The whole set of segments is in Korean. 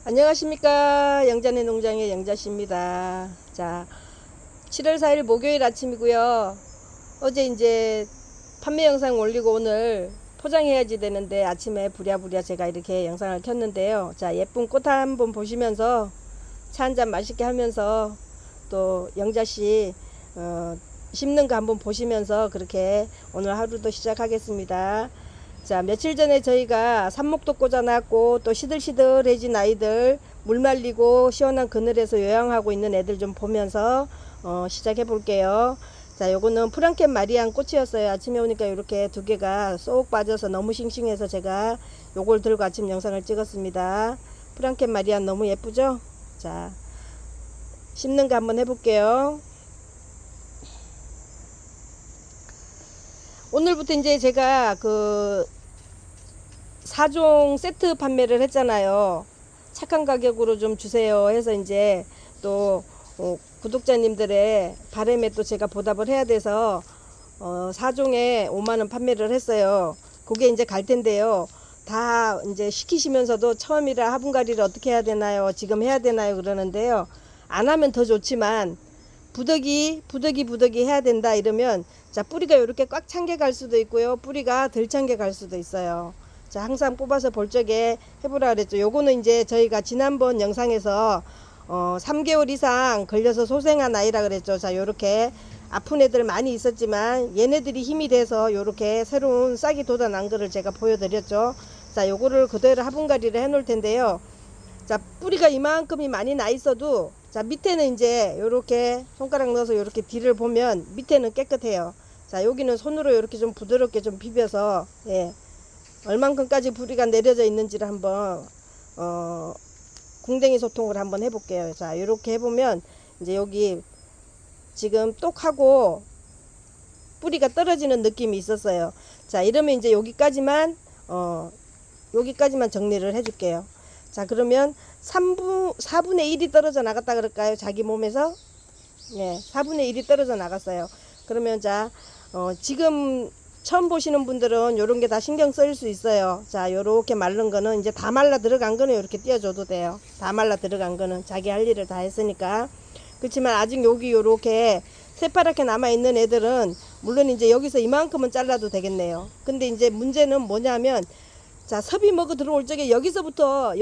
안녕하십니까. 영자네 농장의 영자씨입니다. 자, 7월 4일 목요일 아침이고요. 어제 이제 판매 영상 올리고 오늘 포장해야지 되는데 아침에 부랴부랴 제가 이렇게 영상을 켰는데요. 자, 예쁜 꽃 한번 보시면서 차 한잔 맛있게 하면서 또 영자씨 심는 거 한번 보시면서 그렇게 오늘 하루도 시작하겠습니다. 자, 며칠 전에 저희가 삽목도 꽂아놨고 또 시들시들해진 아이들 물 말리고 시원한 그늘에서 요양하고 있는 애들 좀 보면서 시작해 볼게요. 자, 요거는 프랑켄 마리안 꽃이었어요. 아침에 오니까 이렇게 두 개가 쏙 빠져서 너무 싱싱해서 제가 요걸 들고 아침 영상을 찍었습니다. 프랑켄 마리안 너무 예쁘죠? 자, 심는 거 한번 해볼게요. 오늘부터 이제 제가 그 4종 세트 판매를 했잖아요. 착한 가격으로 좀 주세요 해서 이제 또 구독자님들의 바람에 또 제가 보답을 해야 돼서 4종에 5만원 판매를 했어요. 그게 이제 갈 텐데요. 다 이제 시키시면서도 처음이라 화분갈이를 어떻게 해야 되나요? 지금 해야 되나요? 그러는데요. 안 하면 더 좋지만 부득이 해야 된다 이러면 자, 뿌리가 이렇게 꽉 찬 게 갈 수도 있고요. 뿌리가 덜 찬 게 갈 수도 있어요. 자, 항상 뽑아서 볼 적에 해보라 그랬죠. 요거는 이제 저희가 지난번 영상에서 3개월 이상 걸려서 소생한 아이라 그랬죠. 자, 요렇게 아픈 애들 많이 있었지만 얘네들이 힘이 돼서 요렇게 새로운 싹이 돋아난 거를 제가 보여드렸죠. 자, 요거를 그대로 화분갈이를 해 놓을 텐데요. 자, 뿌리가 이만큼이 많이 나 있어도 자, 밑에는 이제 요렇게 손가락 넣어서 요렇게 뒤를 보면 밑에는 깨끗해요. 자, 여기는 손으로 요렇게 좀 부드럽게 좀 비벼서 얼만큼까지 뿌리가 내려져 있는지를 한번 궁뎅이 소통을 한번 해볼게요. 자, 요렇게 해보면 이제 여기 지금 똑하고 뿌리가 떨어지는 느낌이 있었어요. 자, 이러면 이제 여기까지만 정리를 해줄게요. 자, 그러면 4분의 1이 떨어져 나갔다 그럴까요? 자기 몸에서 4분의 1이 떨어져 나갔어요. 그러면 자, 지금 처음 보시는 분들은 요런 게 다 신경 쓰일 수 있어요. 자, 요렇게 마른 거는 이제 다 말라 들어간 거는 이렇게 띄워줘도 돼요. 다 말라 들어간 거는 자기 할 일을 다 했으니까. 그렇지만 아직 여기 요렇게 새파랗게 남아 있는 애들은 물론 이제 여기서 이만큼은 잘라도 되겠네요. 근데 이제 문제는 뭐냐면 자, 섭이 먹어 들어올 적에 여기서부터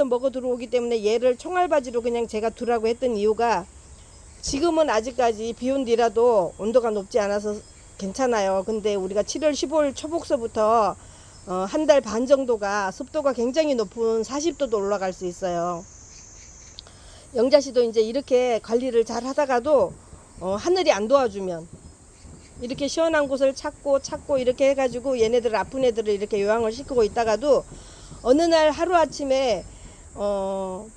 먹어 들어오기 때문에 얘를 총알바지로 그냥 제가 두라고 했던 이유가 지금은 아직까지 비온 뒤라도 온도가 높지 않아서 괜찮아요. 근데 우리가 7월 15일 초복서부터 한 달 반 정도가 습도가 굉장히 높은 40도도 올라갈 수 있어요. 영자씨도 이제 이렇게 관리를 잘 하다가도 하늘이 안 도와주면 이렇게 시원한 곳을 찾고 이렇게 해가지고 얘네들 아픈 애들을 이렇게 요양을 시키고 있다가도 어느 날 하루아침에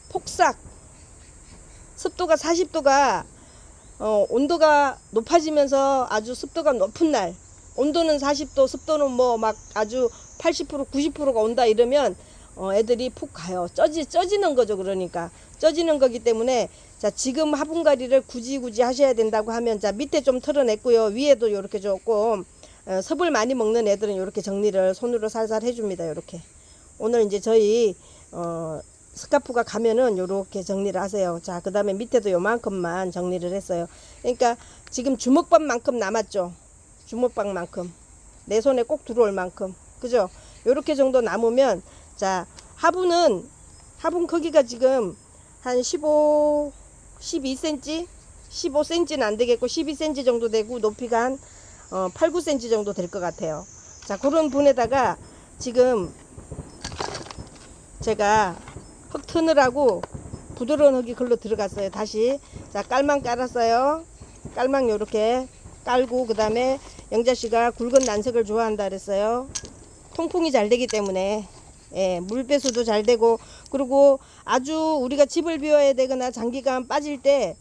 폭삭 습도가 40도가 온도가 높아지면서 아주 습도가 높은 날 온도는 40도 습도는 뭐 막 아주 80% 90%가 온다 이러면 애들이 푹 가요. 쪄지는 거죠. 그러니까 쪄지는 거기 때문에 자, 지금 화분갈이를 굳이 하셔야 된다고 하면 자, 밑에 좀 털어냈고요. 위에도 요렇게 조금 섭을 많이 먹는 애들은 요렇게 정리를 손으로 살살 해줍니다. 요렇게 오늘 이제 저희 스카프가 가면은 요렇게 정리를 하세요. 자, 그 다음에 밑에도 요만큼만 정리를 했어요. 그러니까 지금 주먹밥만큼 남았죠. 주먹밥만큼 내 손에 꼭 들어올 만큼, 그죠? 요렇게 정도 남으면 자, 화분 크기가 지금 한 12cm 15cm는 안 되겠고 12cm 정도 되고 높이가 한 8, 9cm 정도 될 것 같아요. 자, 그런 분에다가 지금 제가 흙 트느라고 부드러운 흙이 글로 들어갔어요. 다시 자, 깔망 깔았어요. 깔망 요렇게 깔고 그 다음에 영자씨가 굵은 난석을 좋아한다 그랬어요. 통풍이 잘 되기 때문에 물 배수도 잘 되고, 그리고 아주 우리가 집을 비워야 되거나 장기간 빠질 때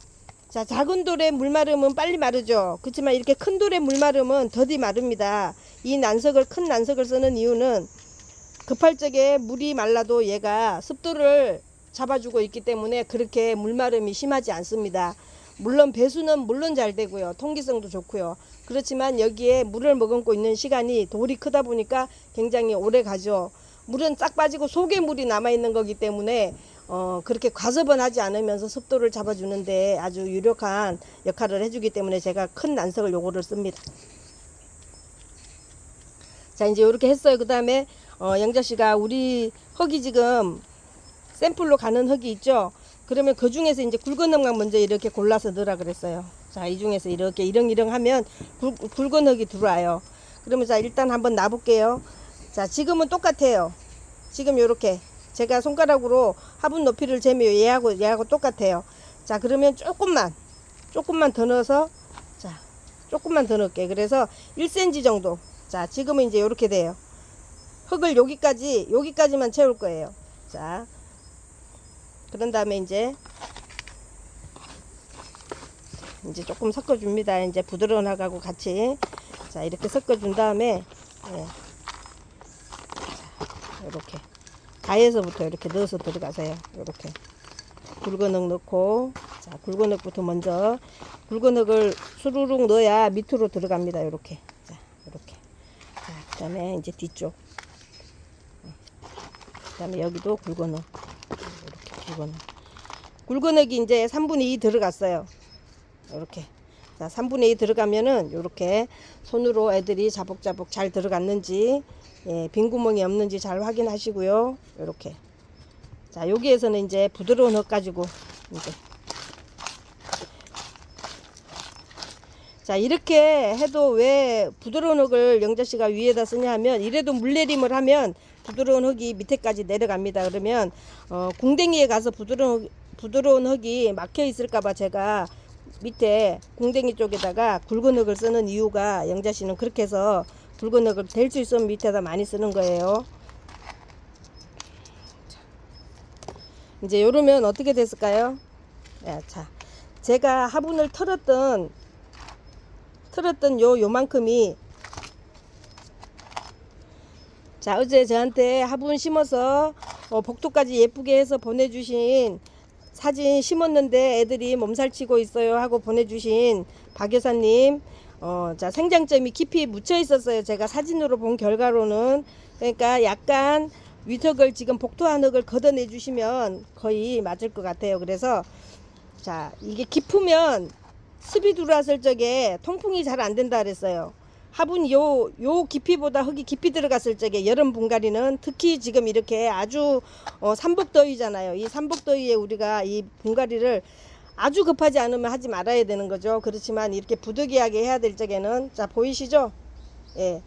자, 작은 돌에 물 마르면 빨리 마르죠. 그렇지만 이렇게 큰 돌에 물 마르면 더디 마릅니다. 이 큰 난석을 쓰는 이유는 급할 적에 물이 말라도 얘가 습도를 잡아주고 있기 때문에 그렇게 물마름이 심하지 않습니다. 물론 배수는 물론 잘 되고요. 통기성도 좋고요. 그렇지만 여기에 물을 머금고 있는 시간이 돌이 크다 보니까 굉장히 오래 가죠. 물은 싹 빠지고 속에 물이 남아 있는 거기 때문에 그렇게 과습은 하지 않으면서 습도를 잡아주는데 아주 유력한 역할을 해주기 때문에 제가 큰 난석을 요거를 씁니다. 자, 이제 이렇게 했어요. 그 다음에 영자씨가 우리 흙이 지금 샘플로 가는 흙이 있죠. 그러면 그 중에서 이제 굵은 흙만 먼저 이렇게 골라서 넣으라 그랬어요. 자, 이 중에서 이렇게 이렁이렁 하면 굵은 흙이 들어와요. 그러면 자, 일단 한번 놔볼게요. 자, 지금은 똑같아요. 지금 요렇게 제가 손가락으로 화분 높이를 재면 얘하고 똑같아요. 자, 그러면 조금만 더 넣어서, 자, 조금만 더 넣을게. 그래서 1cm 정도. 자, 지금은 이제 요렇게 돼요. 흙을 여기까지만 채울 거예요. 자, 그런 다음에 이제 조금 섞어줍니다. 이제 부드러운 흙하고 같이. 자, 이렇게 섞어준 다음에, 예. 자, 이렇게. 가에서부터 이렇게 넣어서 들어가세요. 이렇게. 굵은 흙 넣고, 자, 굵은 흙부터 먼저, 굵은 흙을 수루룩 넣어야 밑으로 들어갑니다. 이렇게. 자, 이렇게. 자, 그 다음에 이제 뒤쪽. 그 다음에 여기도 굵은 흙. 이렇게 굵은 흙. 굵은 흙이 이제 3분의 2 들어갔어요. 이렇게. 자, 3분의 2 들어가면은 이렇게 손으로 애들이 자복자복 잘 들어갔는지, 예, 빈 구멍이 없는지 잘 확인하시고요. 이렇게. 자, 여기에서는 이제 부드러운 흙 가지고 이제. 자, 이렇게 해도 왜 부드러운 흙을 영자씨가 위에다 쓰냐 하면, 이래도 물내림을 하면 부드러운 흙이 밑에까지 내려갑니다. 그러면 공댕이에 가서 부드러운 흙이 막혀 있을까봐 제가 밑에 공댕이 쪽에다가 굵은 흙을 쓰는 이유가, 영자씨는 그렇게 해서 굵은 흙을 될 수 있으면 밑에다 많이 쓰는 거예요. 이제 요러면 어떻게 됐을까요? 야, 자, 제가 화분을 털었던 요만큼이, 자, 어제 저한테 화분 심어서 복도까지 예쁘게 해서 보내주신 사진, 심었는데 애들이 몸살치고 있어요 하고 보내주신 박 여사님, 자, 생장점이 깊이 묻혀 있었어요. 제가 사진으로 본 결과로는. 그러니까 약간 위턱을, 지금 복토한 흙을 걷어내 주시면 거의 맞을 것 같아요. 그래서 자, 이게 깊으면 습이 들어왔을 적에 통풍이 잘 안 된다 그랬어요. 화분 요 깊이보다 흙이 깊이 들어갔을 적에, 여름 분갈이는 특히 지금 이렇게 아주 삼복더위잖아요. 이 삼복더위에 우리가 이 분갈이를 아주 급하지 않으면 하지 말아야 되는 거죠. 그렇지만 이렇게 부득이하게 해야 될 적에는, 자, 보이시죠? 예.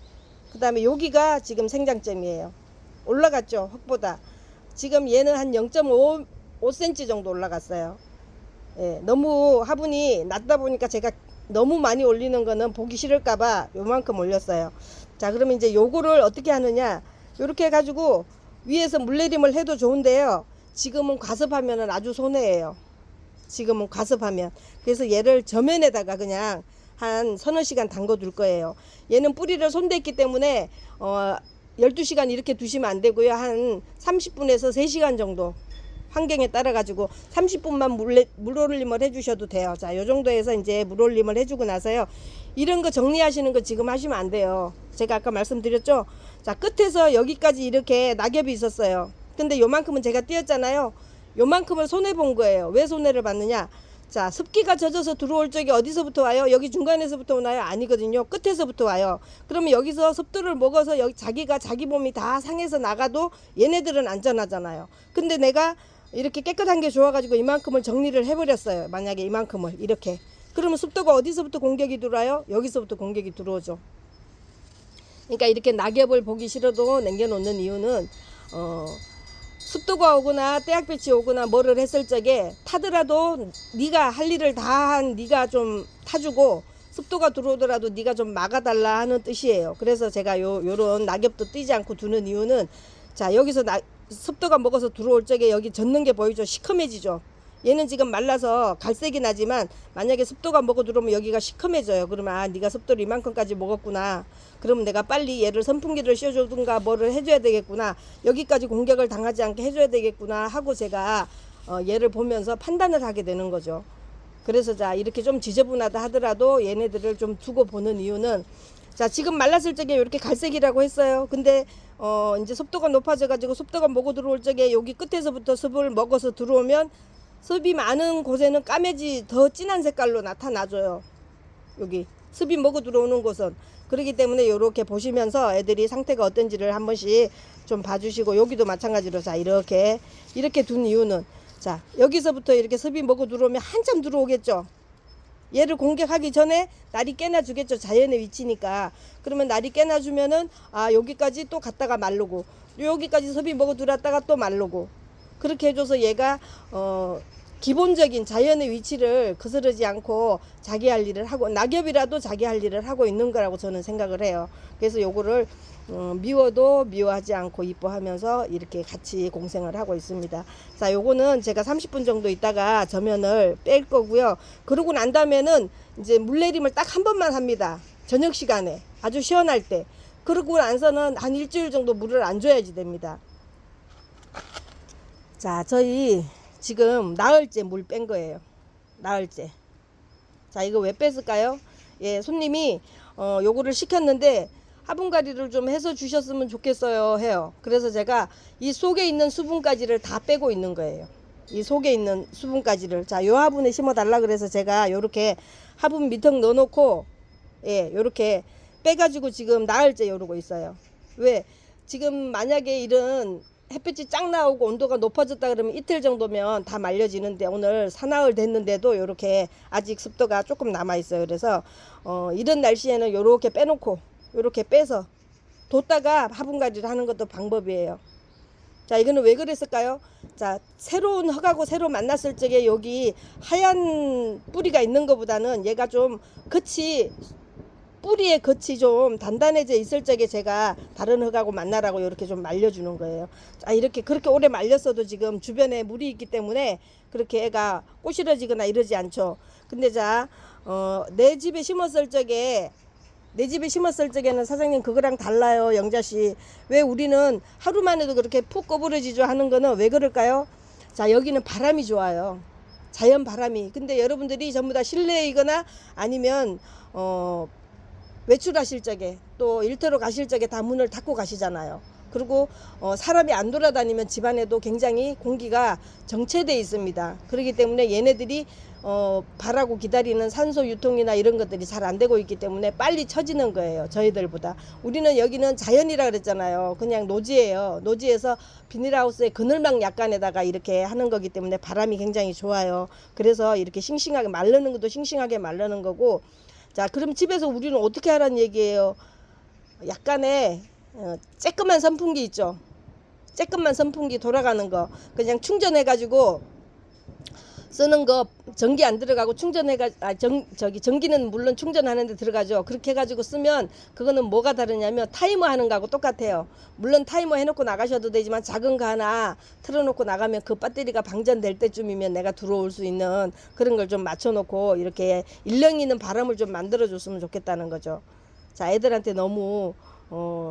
그 다음에 여기가 지금 생장점이에요. 올라갔죠, 흙보다. 지금 얘는 한 0.5cm 정도 올라갔어요. 예. 너무 화분이 낮다 보니까 제가 너무 많이 올리는 거는 보기 싫을까봐 요만큼 올렸어요. 자, 그러면 이제 요거를 어떻게 하느냐, 요렇게 해가지고 위에서 물내림을 해도 좋은데요, 지금은 과습하면은 아주 손해예요. 지금은 과습하면. 그래서 얘를 저면에다가 그냥 한 서너 시간 담궈 둘 거예요. 얘는 뿌리를 손댔기 때문에 12시간 이렇게 두시면 안 되고요. 한 30분에서 3시간 정도 환경에 따라 가지고 30분만 물올림을 해주셔도 돼요. 자, 요 정도에서 이제 물올림을 해주고 나서요, 이런 거 정리하시는 거 지금 하시면 안 돼요. 제가 아까 말씀드렸죠. 자, 끝에서 여기까지 이렇게 낙엽이 있었어요. 근데 요만큼은 제가 띄었잖아요. 요만큼을 손해 본 거예요. 왜 손해를 봤느냐, 자, 습기가 젖어서 들어올 적이 어디서부터 와요? 여기 중간에서부터 오나요? 아니거든요. 끝에서부터 와요. 그러면 여기서 습도를 먹어서 여기 자기 몸이 다 상해서 나가도 얘네들은 안전하잖아요. 근데 내가 이렇게 깨끗한 게 좋아가지고 이만큼을 정리를 해버렸어요. 만약에 이만큼을 이렇게, 그러면 습도가 어디서부터 공격이 들어와요? 여기서부터 공격이 들어오죠. 그러니까 이렇게 낙엽을 보기 싫어도 남겨놓는 이유는, 습도가 오거나 떼약볕이 오거나 뭐를 했을 적에 타더라도 네가 할 일을 다 한 네가 좀 타주고, 습도가 들어오더라도 네가 좀 막아달라 하는 뜻이에요. 그래서 제가 요런 낙엽도 띄지 않고 두는 이유는, 자, 여기서 습도가 먹어서 들어올 적에 여기 젖는 게 보이죠? 시커매지죠. 얘는 지금 말라서 갈색이 나지만 만약에 습도가 먹어 들어오면 여기가 시커매져요. 그러면 아, 네가 습도를 이만큼까지 먹었구나. 그러면 내가 빨리 얘를 선풍기를 씌워주든가 뭐를 해줘야 되겠구나. 여기까지 공격을 당하지 않게 해줘야 되겠구나 하고 제가 얘를 보면서 판단을 하게 되는 거죠. 그래서 자, 이렇게 좀 지저분하다 하더라도 얘네들을 좀 두고 보는 이유는, 자, 지금 말랐을 적에 이렇게 갈색이라고 했어요. 근데 이제 습도가 높아져 가지고 습도가 먹어 들어올 적에 여기 끝에서부터 습을 먹어서 들어오면 습이 많은 곳에는 까매지 더 진한 색깔로 나타나줘요. 여기 습이 먹어 들어오는 곳은. 그렇기 때문에 이렇게 보시면서 애들이 상태가 어떤지를 한 번씩 좀 봐주시고, 여기도 마찬가지로 자 이렇게 둔 이유는, 자 여기서부터 이렇게 습이 먹어 들어오면 한참 들어오겠죠. 얘를 공격하기 전에 날이 깨나 주겠죠. 자연의 위치니까. 그러면 날이 깨나 주면은 여기까지 또 갔다가 마르고, 여기까지 습이 먹어 들어왔다가 또 마르고, 그렇게 해줘서 얘가 기본적인 자연의 위치를 거스르지 않고 자기 할 일을 하고, 낙엽이라도 자기 할 일을 하고 있는 거라고 저는 생각을 해요. 그래서 요거를 미워도 미워하지 않고 이뻐하면서 이렇게 같이 공생을 하고 있습니다. 자, 요거는 제가 30분 정도 있다가 저면을 뺄 거고요. 그러고 난 다음에는 이제 물내림을 딱 한 번만 합니다. 저녁 시간에 아주 시원할 때. 그러고 나서는 한 일주일 정도 물을 안 줘야지 됩니다. 자, 저희 지금 나흘째 물 뺀 거예요. 나흘째. 자, 이거 왜 뺐을까요? 예, 손님이 요거를 시켰는데 화분가리를 좀 해서 주셨으면 좋겠어요 해요. 그래서 제가 이 속에 있는 수분가지를 다 빼고 있는 거예요. 이 속에 있는 수분가지를, 자, 요 화분에 심어 달라 그래서 제가 요렇게 화분 밑턱 넣어 놓고, 예, 요렇게 빼가지고 지금 나흘째 요러고 있어요. 왜? 지금 만약에 이런 햇빛이 쫙 나오고 온도가 높아졌다 그러면 이틀 정도면 다 말려지는데, 오늘 사나흘 됐는데도 이렇게 아직 습도가 조금 남아 있어요. 그래서 이런 날씨에는 요렇게 빼놓고 요렇게 빼서 뒀다가 화분가리를 하는 것도 방법이에요. 자, 이거는 왜 그랬을까요? 자, 새로운 흙하고 새로 만났을 적에 여기 하얀 뿌리가 있는 것보다는 얘가 좀 뿌리의 겉이 좀 단단해져 있을 적에 제가 다른 흙하고 만나라고 이렇게 좀 말려주는 거예요. 자, 이렇게 그렇게 오래 말렸어도 지금 주변에 물이 있기 때문에 그렇게 애가 꼬시러지거나 이러지 않죠. 근데 자, 내 집에 심었을 적에는 사장님 그거랑 달라요, 영자씨. 왜 우리는 하루만 해도 그렇게 푹 꺼부러지죠 하는 거는 왜 그럴까요? 자, 여기는 바람이 좋아요. 자연 바람이. 근데 여러분들이 전부 다 실내이거나 아니면 외출하실 적에 또 일터로 가실 적에 다 문을 닫고 가시잖아요. 그리고 사람이 안 돌아다니면 집안에도 굉장히 공기가 정체되어 있습니다. 그렇기 때문에 얘네들이 바라고 기다리는 산소 유통이나 이런 것들이 잘 안 되고 있기 때문에 빨리 처지는 거예요. 저희들보다. 우리는 여기는 자연이라 그랬잖아요. 그냥 노지예요. 노지에서 비닐하우스에 그늘막 약간에다가 이렇게 하는 거기 때문에 바람이 굉장히 좋아요. 그래서 이렇게 싱싱하게 마르는 것도 싱싱하게 마르는 거고. 자, 그럼 집에서 우리는 어떻게 하라는 얘기예요? 약간의 쬐끄만 선풍기 있죠. 쬐끄만 선풍기 돌아가는 거 그냥 충전해 가지고 쓰는 거, 전기 안 들어가고 전기는 물론 충전하는데 들어가죠. 그렇게 해가지고 쓰면 그거는 뭐가 다르냐면 타이머 하는 거하고 똑같아요. 물론 타이머 해놓고 나가셔도 되지만 작은 거 하나 틀어놓고 나가면 그 배터리가 방전될 때쯤이면 내가 들어올 수 있는 그런 걸 좀 맞춰놓고 이렇게 일렁이는 바람을 좀 만들어줬으면 좋겠다는 거죠. 자, 애들한테 너무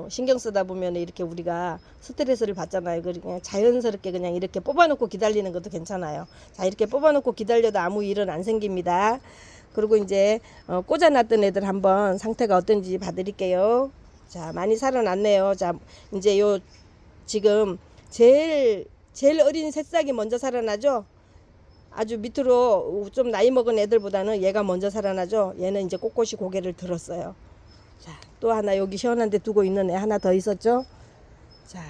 신경 쓰다 보면 이렇게 우리가 스트레스를 받잖아요. 그냥 자연스럽게 그냥 이렇게 뽑아놓고 기다리는 것도 괜찮아요. 자, 이렇게 뽑아놓고 기다려도 아무 일은 안 생깁니다. 그리고 이제 꽂아놨던 애들 한번 상태가 어떤지 봐드릴게요. 자, 많이 살아났네요. 자, 이제 요 지금 제일 어린 새싹이 먼저 살아나죠. 아주 밑으로 좀 나이 먹은 애들보다는 얘가 먼저 살아나죠. 얘는 이제 꼿꼿이 고개를 들었어요. 자, 또 하나 여기 시원한 데 두고 있는 애 하나 더 있었죠. 자,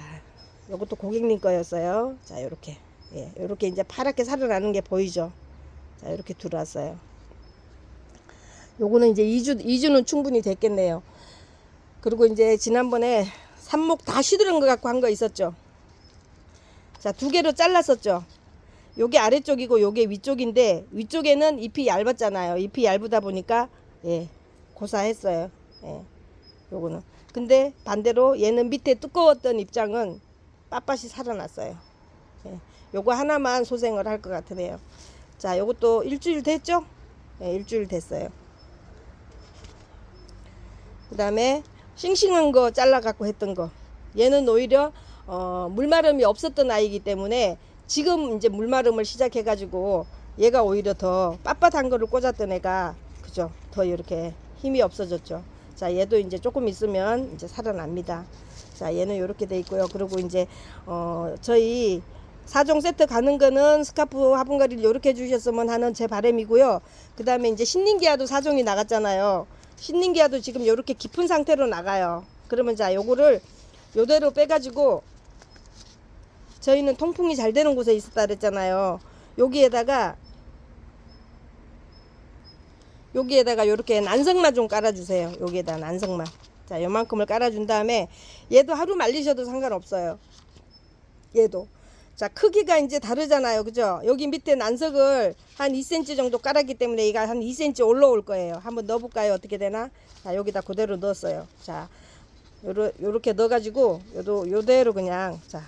요것도 고객님 거였어요. 자, 요렇게. 예, 요렇게 이제 파랗게 살아나는 게 보이죠. 자, 요렇게 들어왔어요. 요거는 이제 2주는 충분히 됐겠네요. 그리고 이제 지난번에 삽목 다 시드는 거 갖고 한 거 있었죠. 자, 2개로 잘랐었죠. 요게 아래쪽이고 요게 위쪽인데, 위쪽에는 잎이 얇았잖아요. 잎이 얇다 보니까 예, 고사했어요. 예, 요거는. 근데 반대로 얘는 밑에 두꺼웠던 입장은 빳빳이 살아났어요. 예, 요거 하나만 소생을 할 것 같으네요. 자, 요것도 일주일 됐죠? 예, 일주일 됐어요. 그 다음에 싱싱한 거 잘라 갖고 했던 거, 얘는 오히려 물마름이 없었던 아이이기 때문에 지금 이제 물마름을 시작해 가지고 얘가 오히려 더 빳빳한 거를 꽂았던 애가, 그죠, 더 이렇게 힘이 없어졌죠. 자, 얘도 이제 조금 있으면 이제 살아납니다. 자, 얘는 이렇게 돼 있고요. 그리고 이제 저희 4종 세트 가는 거는 스카프 화분갈이를 이렇게 해주셨으면 하는 제 바람이고요. 그 다음에 이제 신nin기아도 4종이 나갔잖아요. 신nin기아도 지금 이렇게 깊은 상태로 나가요. 그러면 자, 요거를 요대로 빼가지고, 저희는 통풍이 잘 되는 곳에 있었다 그랬잖아요. 여기에다가 요렇게 난성만 좀 깔아주세요. 여기에다 난성만. 자, 요만큼을 깔아준 다음에 얘도 하루 말리셔도 상관없어요. 얘도. 자, 크기가 이제 다르잖아요. 그죠? 여기 밑에 난석을 한 2cm 정도 깔았기 때문에 얘가 한 2cm 올라올 거예요. 한번 넣어볼까요? 어떻게 되나? 자, 여기다 그대로 넣었어요. 자, 요렇게 넣어가지고 요대로 그냥, 자,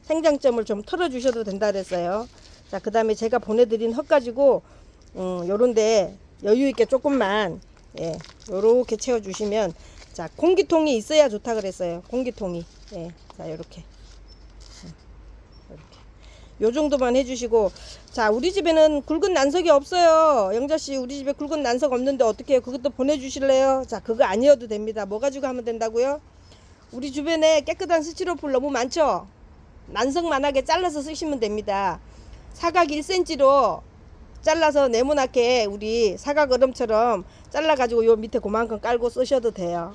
생장점을 좀 털어주셔도 된다 그랬어요. 자, 그 다음에 제가 보내드린 흙 가지고 요런데 여유있게 조금만, 예, 요렇게 채워주시면, 자, 공기통이 있어야 좋다 그랬어요. 공기통이. 예, 자, 요렇게. 요 정도만 해주시고, 자, 우리 집에는 굵은 난석이 없어요. 영자씨, 우리 집에 굵은 난석 없는데 어떻게 해요? 그것도 보내주실래요? 자, 그거 아니어도 됩니다. 뭐 가지고 하면 된다고요? 우리 주변에 깨끗한 스티로폴 너무 많죠? 난석만하게 잘라서 쓰시면 됩니다. 사각 1cm로 잘라서 네모나게 우리 사각 얼음처럼 잘라가지고 요 밑에 그만큼 깔고 쓰셔도 돼요.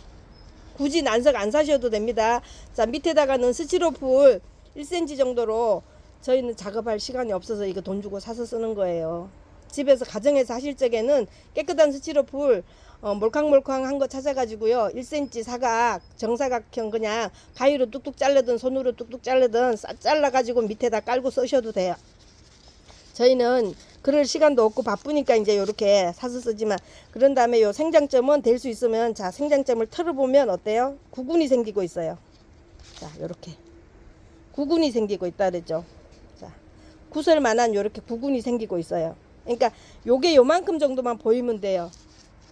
굳이 난석 안 사셔도 됩니다. 자, 밑에다가는 스티로폴 1cm 정도로, 저희는 작업할 시간이 없어서 이거 돈 주고 사서 쓰는 거예요. 집에서 가정에서 하실 적에는 깨끗한 스티로폴 몰캉몰캉한 거 찾아가지고요, 1cm 사각 정사각형 그냥 가위로 뚝뚝 자르든 손으로 뚝뚝 자르든 잘라가지고 밑에다 깔고 쓰셔도 돼요. 저희는 그럴 시간도 없고 바쁘니까 이제 요렇게 사서 쓰지만, 그런 다음에 요 생장점은 될 수 있으면, 자, 생장점을 털어보면 어때요? 구근이 생기고 있어요. 자, 요렇게 구근이 생기고 있다 그랬죠. 자, 구설만한 요렇게 구근이 생기고 있어요. 그러니까 요게 요만큼 정도만 보이면 돼요.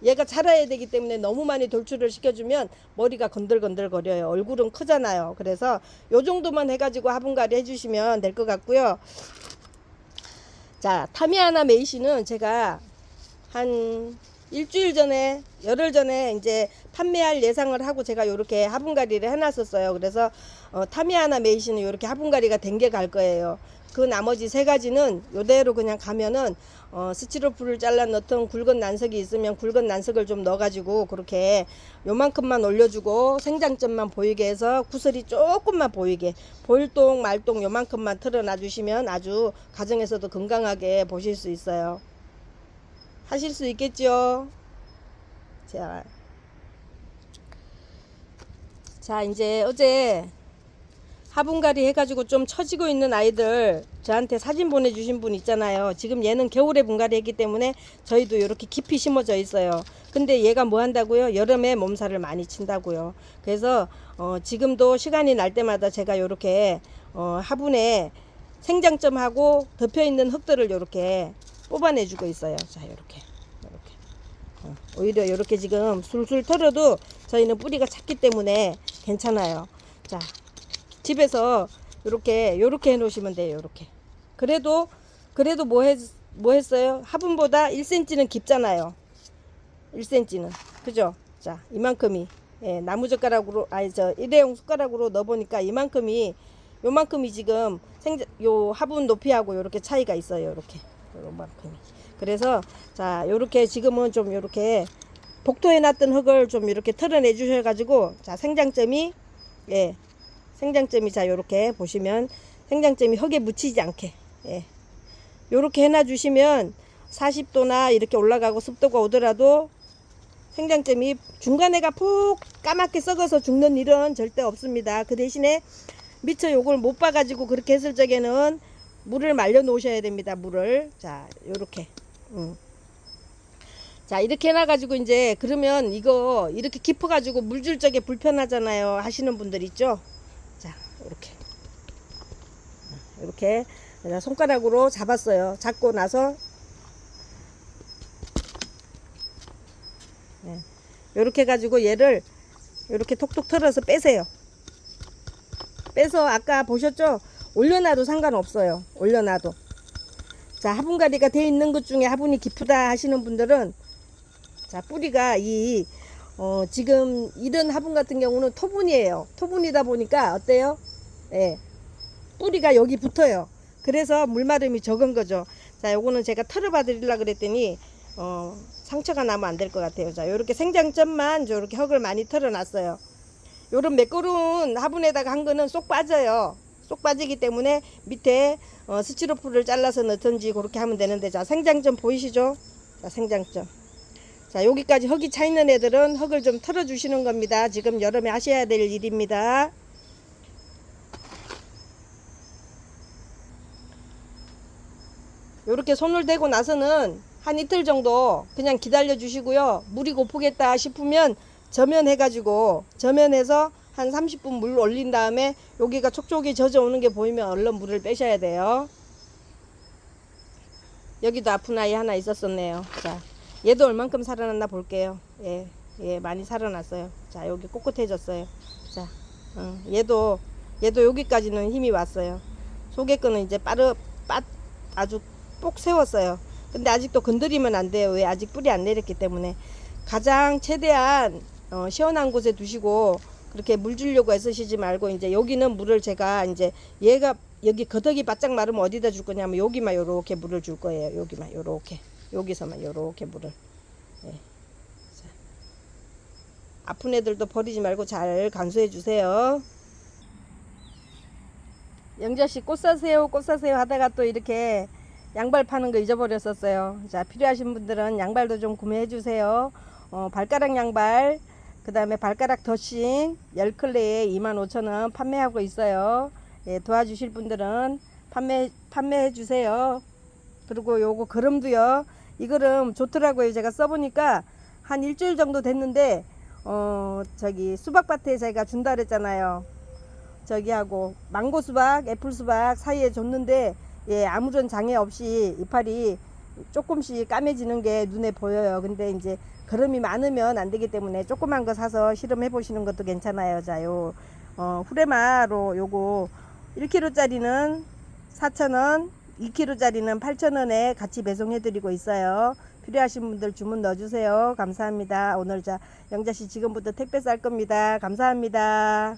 얘가 자라야 되기 때문에 너무 많이 돌출을 시켜주면 머리가 건들건들 거려요. 얼굴은 크잖아요. 그래서 요 정도만 해가지고 화분갈이 해주시면 될 것 같고요. 자, 타미야나 메이시는 제가 한 일주일 전에, 열흘 전에 이제 판매할 예상을 하고 제가 요렇게 화분갈이를 해놨었어요. 그래서 타미야나 메이시는 요렇게 화분갈이가 된 게 갈 거예요. 그 나머지 세 가지는 요대로 그냥 가면은 스티로폴을 잘라 넣던 굵은 난석이 있으면 굵은 난석을 좀 넣어가지고 그렇게 요만큼만 올려주고 생장점만 보이게 해서 구슬이 조금만 보이게, 볼동 말동 요만큼만 틀어놔 주시면 아주 가정에서도 건강하게 보실 수 있어요. 하실 수 있겠죠? 자, 이제 어제 화분갈이 해가지고 좀 처지고 있는 아이들 저한테 사진 보내주신 분 있잖아요. 지금 얘는 겨울에 분갈이 했기 때문에 저희도 이렇게 깊이 심어져 있어요. 근데 얘가 뭐 한다고요? 여름에 몸살을 많이 친다고요. 그래서 지금도 시간이 날 때마다 제가 이렇게 화분에 생장점하고 덮여 있는 흙들을 이렇게 뽑아내 주고 있어요. 자, 이렇게 오히려 이렇게 지금 술술 털어도 저희는 뿌리가 찼기 때문에 괜찮아요. 자, 집에서 요렇게 해 놓으시면 돼요. 요렇게. 그래도 뭐 했어요? 화분보다 1cm는 깊잖아요. 1cm는. 그죠? 자, 이만큼이, 예, 나무젓가락으로, 일회용 숟가락으로 넣어 보니까 요만큼이 지금 요 화분 높이하고 요렇게 차이가 있어요. 요만큼이. 그래서 자, 요렇게 지금은 좀 요렇게 복토해 놨던 흙을 좀 이렇게 털어내 주셔 가지고, 자, 생장점이, 예, 생장점이, 자, 요렇게 보시면 생장점이 흙에 묻히지 않게, 예, 요렇게 해놔 주시면 40도나 이렇게 올라가고 습도가 오더라도 생장점이 중간에가 푹 까맣게 썩어서 죽는 일은 절대 없습니다. 그 대신에 미처 요걸 못 봐가지고 그렇게 했을 적에는 물을 말려 놓으셔야 됩니다. 물을. 자, 요렇게. 자, 이렇게 해놔가지고 이제 그러면 이거 이렇게 깊어가지고 물 줄 적에 불편하잖아요. 하시는 분들 있죠? 자, 이렇게 내가 손가락으로 잡았어요. 잡고 나서 이렇게 해가지고 얘를 이렇게 톡톡 털어서 빼세요. 빼서 아까 보셨죠? 올려놔도 상관없어요. 올려놔도. 자, 화분갈이가 되어 있는 것 중에 화분이 깊다 하시는 분들은, 자, 뿌리가 이 지금 이런 화분 같은 경우는 토분이에요. 토분이다 보니까 어때요? 예. 뿌리가 여기 붙어요. 그래서 물마름이 적은 거죠. 자, 요거는 제가 털어봐 드리려고 그랬더니 상처가 나면 안 될 것 같아요. 자, 요렇게 생장점만 요렇게 흙을 많이 털어놨어요. 요런 매끄러운 화분에다가 한 거는 쏙 빠져요. 쏙 빠지기 때문에 밑에 스티로폼을 잘라서 넣든지 그렇게 하면 되는데, 자, 생장점 보이시죠? 자, 생장점. 자, 여기까지 흙이 차 있는 애들은 흙을 좀 털어 주시는 겁니다. 지금 여름에 하셔야 될 일입니다. 요렇게 손을 대고 나서는 한 이틀 정도 그냥 기다려 주시고요. 물이 고프겠다 싶으면 저면해 가지고, 저면해서 한 30분 물 올린 다음에 여기가 촉촉이 젖어 오는 게 보이면 얼른 물을 빼셔야 돼요. 여기도 아픈 아이 하나 있었었네요. 자, 얘도 얼만큼 살아났나 볼게요. 예, 많이 살아났어요. 자, 여기 꼿꼿해졌어요. 자, 얘도 여기까지는 힘이 왔어요. 속에 거는 이제 아주 뽁 세웠어요. 근데 아직도 건드리면 안 돼요. 왜? 아직 뿌리 안 내렸기 때문에. 가장 최대한 시원한 곳에 두시고, 그렇게 물 주려고 애쓰시지 말고, 이제 여기는 물을 제가 이제 얘가 여기 거덕이 바짝 마르면 어디다 줄 거냐면 여기만 요렇게 물을 줄 거예요. 여기만 요렇게, 여기서만 요렇게 물을. 예. 자, 아픈 애들도 버리지 말고 잘 간수해 주세요. 영자씨 꽃 사세요 하다가 또 이렇게 양발 파는 거 잊어버렸었어요. 자, 필요하신 분들은 양발도 좀 구매해 주세요. 발가락 양발, 그 다음에 발가락 더싱 10클레에 25,000원 판매하고 있어요. 예, 도와주실 분들은 판매해 주세요. 그리고 요거 거름도요. 이 거름 좋더라고요. 제가 써보니까 한 일주일 정도 됐는데, 저기 수박밭에 제가 준다 그랬잖아요. 저기 하고 망고 수박, 애플 수박 사이에 줬는데, 예, 아무런 장애 없이 이파리 조금씩 까매지는 게 눈에 보여요. 근데 이제 거름이 많으면 안 되기 때문에 조그만 거 사서 실험해 보시는 것도 괜찮아요. 자, 요 후레마로 요거 1kg짜리는 4,000원, 2kg짜리는 8,000원에 같이 배송해 드리고 있어요. 필요하신 분들 주문 넣어 주세요. 감사합니다. 오늘 자, 영자씨 지금부터 택배 쌀 겁니다. 감사합니다.